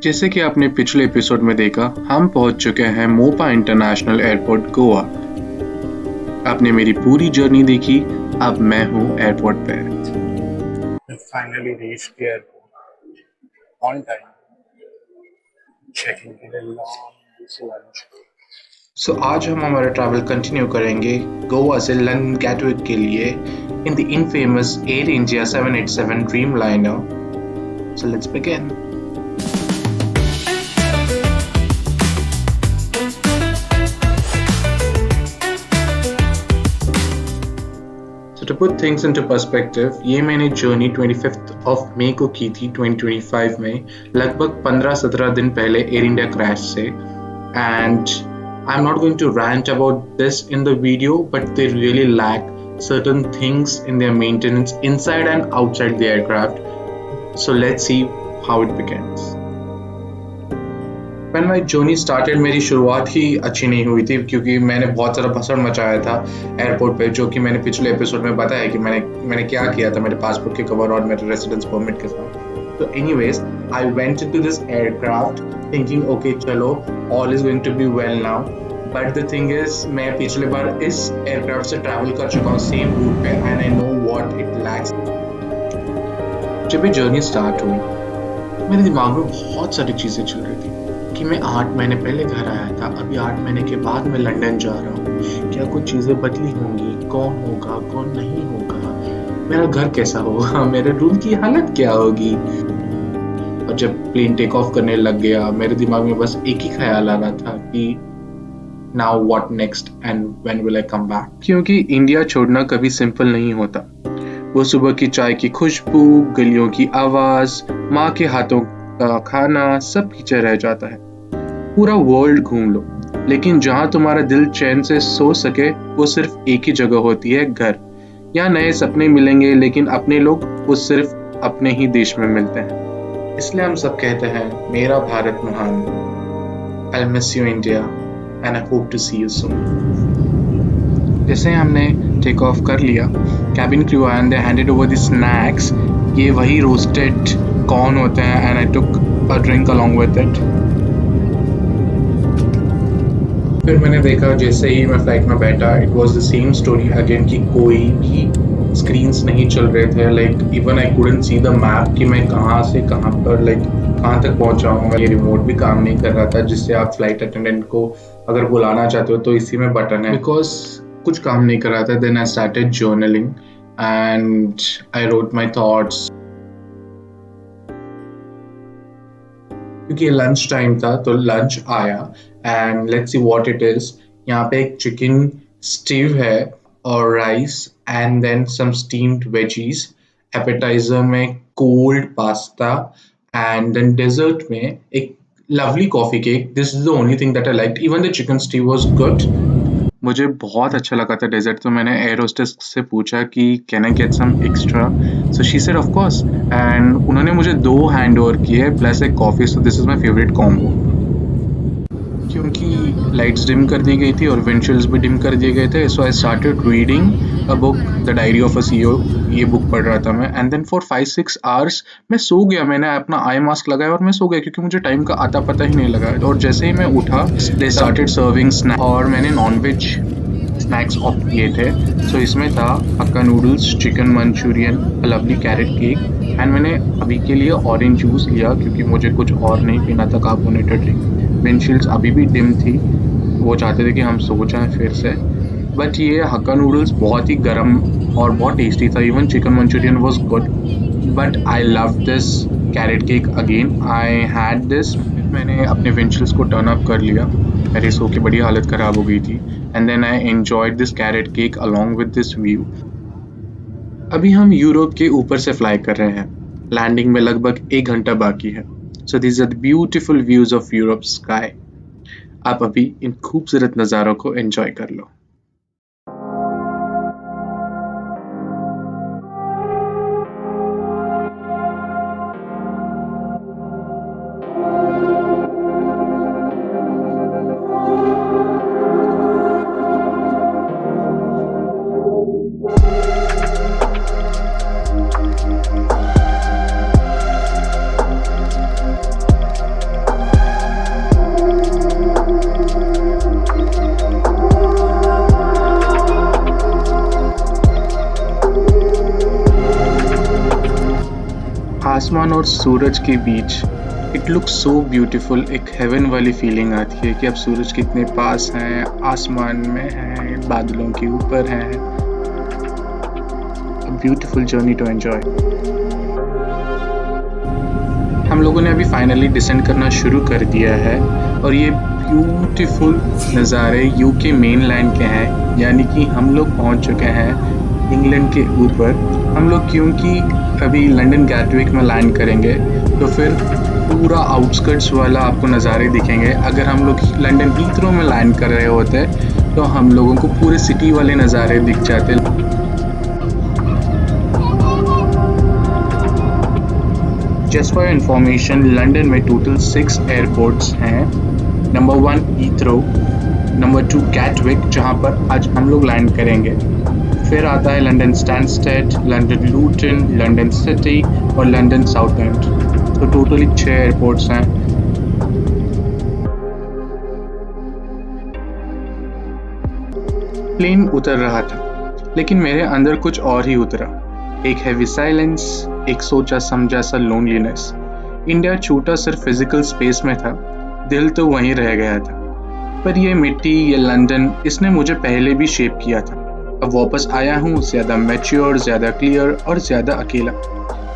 जैसे कि आपने पिछले एपिसोड में देखा, हम पहुंच चुके हैं मोपा इंटरनेशनल एयरपोर्ट गोवा। आपने मेरी पूरी जर्नी देखी, अब मैं हूं एयरपोर्ट पे। We finally reached the airport on time, checking in a long lunch. आज हम हमारा ट्रैवल कंटिन्यू करेंगे गोवा से लंदन गैटविक के लिए in the infamous air India 787 Dreamliner. So let's begin. So to put things into perspective, ये मैंने journey 25th of May को की थी 2025 में, लगभग 15-17 दिन पहले एयर इंडिया क्रैश से। And I'm not going to rant about this in the video, but they really lack certain things in their maintenance inside and outside the aircraft. So let's see how it begins. When my journey started, मेरी शुरुआत ही अच्छी नहीं हुई थी क्योंकि मैंने बहुत सारा भसड़ मचाया था एयरपोर्ट पे, जो कि मैंने पिछले एपिसोड में बताया कि मैंने क्या किया था मेरे पासपोर्ट के कवर और मेरे रेसिडेंस परमिट के साथ। तो anyways, I went into this aircraft thinking okay चलो all is going to be well now, but the thing is मैं पिछले बार इस एयरक्राफ्ट से ट्रैवल कर चुका हूँ सेम रूट पे and I know what it lacks. जब ये जर्नी स्टार्ट हुई मेरे दिमाग में बहुत सारी चीज़ें चल रही थी कि मैं 8 महीने पहले घर आया था, अभी 8 महीने के बाद मैं लंदन जा रहा हूँ, क्या कुछ चीज़ें बदली होंगी, कौन होगा कौन नहीं होगा, मेरा घर कैसा होगा, मेरे रूम की हालत क्या होगी। और जब प्लेन टेक ऑफ करने लग गया मेरे दिमाग में बस एक ही ख्याल आ रहा था कि now what next and when will I come back. क्योंकि इंडिया छोड़ना कभी सिंपल नहीं होता। वो सुबह की चाय की खुशबू, गलियों की आवाज़, माँ के हाथों का खाना सब पीछे रह जाता है। पूरा वर्ल्ड घूम लो, लेकिन जहाँ तुम्हारा दिल चैन से सो सके वो सिर्फ एक ही जगह होती है, घर। यहाँ नए सपने मिलेंगे लेकिन अपने लोग वो सिर्फ अपने ही देश में मिलते हैं। इसलिए हम सब कहते हैं मेरा भारत महान। I'll miss you India and I hope to see you soon। जैसे हमने टेक ऑफ कर लिया, कैबिन क्रू आया and they handed over the snacks. ये वही रोस्टेड कॉर्न होते हैं and I took a drink along with it. फिर मैंने देखा जैसे ही मैं फ्लाइट में बैठा, it was the same story again कि कोई भी स्क्रीन्स नहीं चल रहे थे। Like even I couldn't see the map कि मैं कहाँ से कहाँ पर कहाँ तक पहुँचा हूँ। ये रिमोट भी काम नहीं कर रहा था जिससे आप फ्लाइट अटेंडेंट को अगर बुलाना चाहते हो तो इसी में बटन है, बिकॉज कुछ काम नहीं कर रहा था। Then I started journaling and I wrote my thoughts. क्योंकि लंच टाइम था तो लंच आया and let's see what it is. यहाँ पे एक चिकन स्टीव है और rice and then some steamed veggies. Appetizer में cold pasta and then dessert में एक lovely coffee cake. This is the only thing that I liked. Even the chicken stew was good. मुझे बहुत अच्छा लगा था डेजर्ट, तो मैंने एयर होस्टेस से पूछा कि can I get some extra. So she said of course and उन्होंने मुझे 2 हैंड ओवर किए प्लस एक coffee. So this is my favourite combo. क्योंकि लाइट्स डिम कर दी गई थी और विंडशील्ड्स भी डिम कर दिए गए थे, so I started reading a book, the diary of a CEO. ये बुक पढ़ रहा था मैं एंड देन फॉर 5-6 आवर्स मैं सो गया। मैंने अपना आई मास्क लगाया और मैं सो गया क्योंकि मुझे टाइम का आता पता ही नहीं लगा। और जैसे ही मैं उठा दे स्टार्टेड सर्विंग स्नैक्स और मैंने नॉनवेज स्नैक्स ऑप्ट किए थे। सो इसमें था hakka noodles, chicken manchurian, lovely carrot cake and मैंने अभी के लिए ऑरेंज जूस लिया क्योंकि मुझे कुछ और नहीं पीना था कार्बोनेटेड ड्रिंक। विंडशील्ड्स अभी भी डिम थी, वो चाहते थे कि हम सो जाएं फिर से। बट ये हक्का नूडल्स बहुत ही गर्म और बहुत टेस्टी था। Even chicken Manchurian was good, but I love this carrot cake again. I had this. मैंने अपने विंडशील्ड्स को टर्न अप कर लिया, मेरी सो की बड़ी हालत ख़राब हो गई थी and then I enjoyed this carrot cake along with this view. अभी हम यूरोप के ऊपर से फ्लाई कर रहे हैं, लैंडिंग में लगभग 1 घंटा बाकी है। So these are the beautiful views of Europe sky. आप अभी इन खूबसूरत नज़ारों को एंजॉय कर लो। आसमान और सूरज के बीच इट लुक्स सो ब्यूटीफुल। एक हेवन वाली फीलिंग आती है कि अब सूरज कितने पास हैं, आसमान में है, बादलों के ऊपर है। A beautiful journey to enjoy. हम लोगों ने अभी फाइनली डिसेंड करना शुरू कर दिया है और ये ब्यूटीफुल नज़ारे यूके मेनलैंड के हैं, यानी कि हम लोग पहुंच चुके हैं इंग्लैंड के ऊपर। हम लोग क्योंकि अभी लंदन गैटविक में लैंड करेंगे तो फिर पूरा आउटस्कर्ट्स वाला आपको नज़ारे दिखेंगे। अगर हम लोग लंदन हीथ्रो में लैंड कर रहे होते तो हम लोगों को पूरे सिटी वाले नज़ारे दिख जाते। जस्ट फॉर इंफॉर्मेशन, लंदन में टोटल 6 एयरपोर्ट्स हैं। नंबर 1 हीथ्रो, नंबर 2 गैटविक जहाँ पर आज हम लोग लैंड करेंगे, फिर आता है London Stansted, London Luton, London City और लंदन साउथ एंड। तो टोटली 6 एयरपोर्ट्स हैं। प्लेन उतर रहा था लेकिन मेरे अंदर कुछ और ही उतरा। एक हैवी साइलेंस, एक सोचा समझा सा लोनलीनेस। इंडिया छोटा सिर्फ फिजिकल स्पेस में था, दिल तो वहीं रह गया था। पर ये मिट्टी, ये लंदन, इसने मुझे पहले भी शेप किया था। अब वापस आया हूँ ज़्यादा मैच्योर, ज़्यादा क्लियर और ज़्यादा अकेला।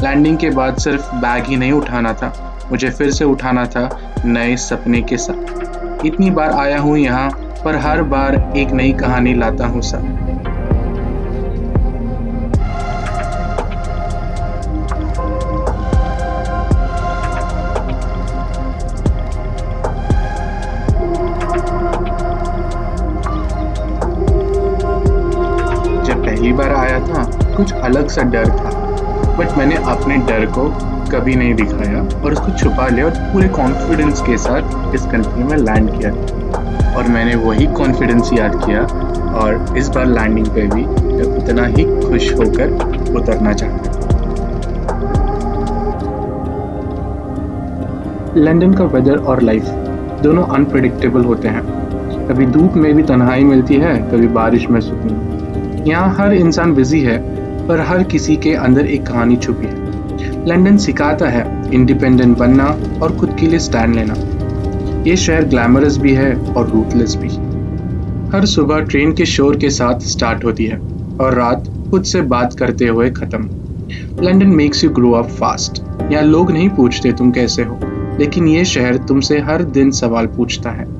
लैंडिंग के बाद सिर्फ बैग ही नहीं उठाना था, मुझे फिर से उठाना था नए सपने के साथ। इतनी बार आया हूँ यहाँ, पर हर बार एक नई कहानी लाता हूँ साथ। जब पहली बार आया था कुछ अलग सा डर था, बट मैंने अपने डर को कभी नहीं दिखाया और उसको छुपा लिया और पूरे कॉन्फिडेंस के साथ इस कंट्री में लैंड किया। और मैंने वही कॉन्फिडेंस याद किया और इस बार लैंडिंग पे भी उतना ही खुश होकर उतरना चाहता। लंदन का वेदर और लाइफ दोनों अनप्रेडिक्टेबल होते हैं। कभी धूप में भी तन्हाई मिलती है, कभी बारिश में सुकून। यहाँ हर इंसान बिजी है पर हर किसी के अंदर एक कहानी छुपी है। लंदन सिखाता है इंडिपेंडेंट बनना और खुद के लिए स्टैंड लेना। ये शहर ग्लैमरस भी है और रूथलेस भी। हर सुबह ट्रेन के शोर के साथ स्टार्ट होती है और रात खुद से बात करते हुए खत्म। London makes you grow up fast. यहाँ लोग नहीं पूछते तुम कैसे हो, लेकिन ये शहर तुमसे हर दिन सवाल पूछता है।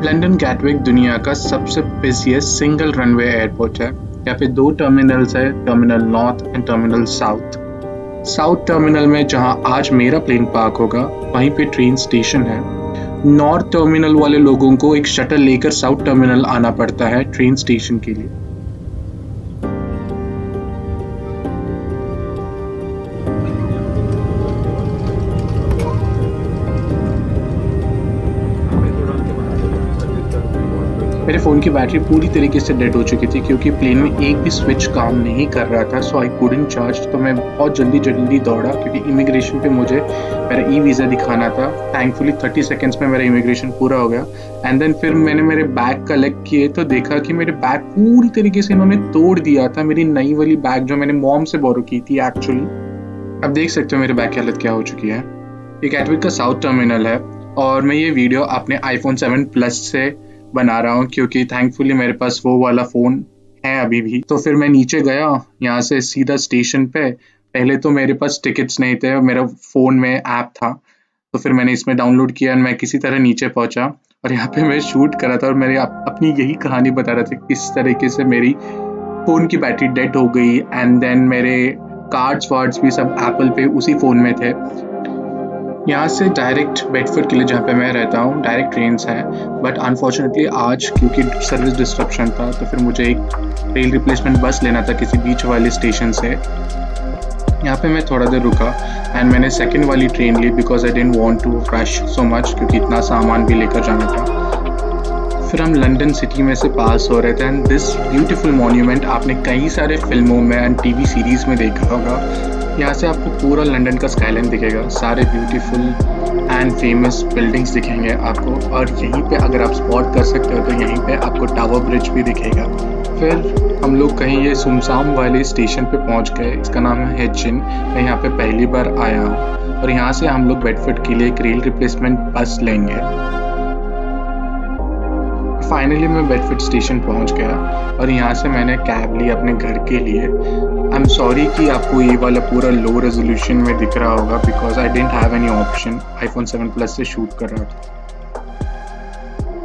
लंदन गैटविक दुनिया का सबसे बिजिएस्ट सिंगल रनवे एयरपोर्ट है। यहाँ पे 2 टर्मिनल्स है, terminal north and terminal south. South terminal में जहाँ आज मेरा प्लेन पार्क होगा वहीं पे ट्रेन स्टेशन है। नॉर्थ टर्मिनल वाले लोगों को एक शटल लेकर साउथ टर्मिनल आना पड़ता है ट्रेन स्टेशन के लिए। मेरे फ़ोन की बैटरी पूरी तरीके से डेड हो चुकी थी क्योंकि प्लेन में एक भी स्विच काम नहीं कर रहा था, सो आई कुडंट चार्ज। तो मैं बहुत जल्दी दौड़ा क्योंकि इमिग्रेशन पे मुझे मेरा ई वीज़ा दिखाना था। थैंकफुली 30 सेकेंड्स में मेरा इमिग्रेशन पूरा हो गया। एंड देन फिर मैंने मेरे बैग कलेक्ट किए तो देखा कि मेरे बैग पूरी तरीके से इन्होंने तोड़ दिया था। मेरी नई वाली बैग जो मैंने मॉम से बोरो की थी एक्चुअली। अब देख सकते हो मेरे बैग की हालत क्या हो चुकी है। ये गैटविक का साउथ टर्मिनल है और मैं ये वीडियो अपने iPhone 7 Plus से बना रहा हूँ क्योंकि थैंकफुली मेरे पास वो वाला फ़ोन है अभी भी। तो फिर मैं नीचे गया यहाँ से सीधा स्टेशन पे। पहले तो मेरे पास टिकट्स नहीं थे, मेरा फ़ोन में ऐप था, तो फिर मैंने इसमें डाउनलोड किया और मैं किसी तरह नीचे पहुँचा और यहाँ पे मैं शूट कर रहा था और मेरे अपनी यही कहानी बता रहा था किस तरीके से मेरी फ़ोन की बैटरी डेड हो गई। एंड देन मेरे कार्ड्स वार्ड्स भी सब एप्पल पे उसी फ़ोन में थे। यहाँ से डायरेक्ट बेडफोर्ड के लिए जहाँ पे मैं रहता हूँ डायरेक्ट ट्रेन्स हैं, बट अनफॉर्चुनेटली आज क्योंकि सर्विस डिस्ट्रप्शन था तो फिर मुझे एक रेल रिप्लेसमेंट बस लेना था किसी बीच वाले स्टेशन से। यहाँ पे मैं थोड़ा देर रुका एंड मैंने सेकंड वाली ट्रेन ली because I didn't want to rush so much क्योंकि इतना सामान भी लेकर जाना था। फिर हम लंदन सिटी में से पास हो रहे थे एंड दिस ब्यूटीफुल मॉन्यूमेंट आपने कई सारे फिल्मों में एंड टीवी सीरीज़ में देखा होगा। यहाँ से आपको पूरा लंदन का स्काईलाइन दिखेगा, सारे ब्यूटीफुल एंड फेमस बिल्डिंग्स दिखेंगे आपको। और यहीं पे अगर आप स्पॉट कर सकते हो तो यहीं पे आपको टावर ब्रिज भी दिखेगा। फिर हम लोग कहीं ये सुमसाम वाले स्टेशन पे पहुंच गए। इसका नाम है हेचिन। मैं यहाँ पे पहली बार आया हूँ और यहाँ से हम लोग बेडफोर्ड के लिए एक रेल रिप्लेसमेंट बस लेंगे। फाइनली मैं बेडफोर्ड स्टेशन पहुंच गया और यहाँ से मैंने कैब ली अपने घर के लिए। आई एम सॉरी कि आपको ये वाला पूरा लो रेजोल्यूशन में दिख रहा होगा, because I didn't have any option. IPhone 7 plus से शूट कर रहा था।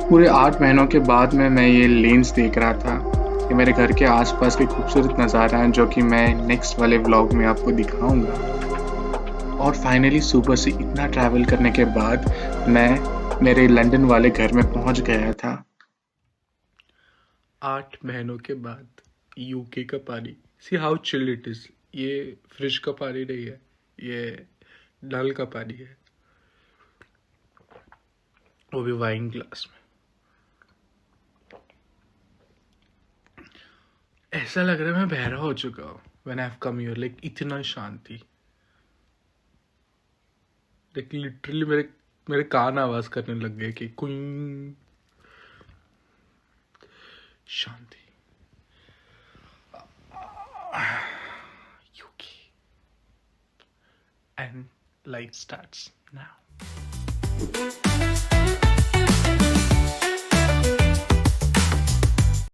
पूरे 8 महीनों के बाद मैं ये लेंस देख रहा था। ये मेरे घर के आसपास के खूबसूरत नज़ारा हैं जो कि मैं नेक्स्ट वाले व्लॉग में आपको दिखाऊंगा। और फाइनली सुबह से इतना ट्रैवल करने के बाद मैं मेरे लंदन वाले घर में पहुंच गया था। 8 महीनों के बाद यूके का पानी, see how chilled it is. ये फ्रिज का पानी नहीं है, ये नल का पानी है, वो भी वाइन ग्लास में। ऐसा लग रहा है मैं बहरा हो चुका हूँ when I have come here. Like इतना शांति, लाइक लिटरली मेरे मेरे कान आवाज करने लग गए कि कुई शांति। UK and life starts now.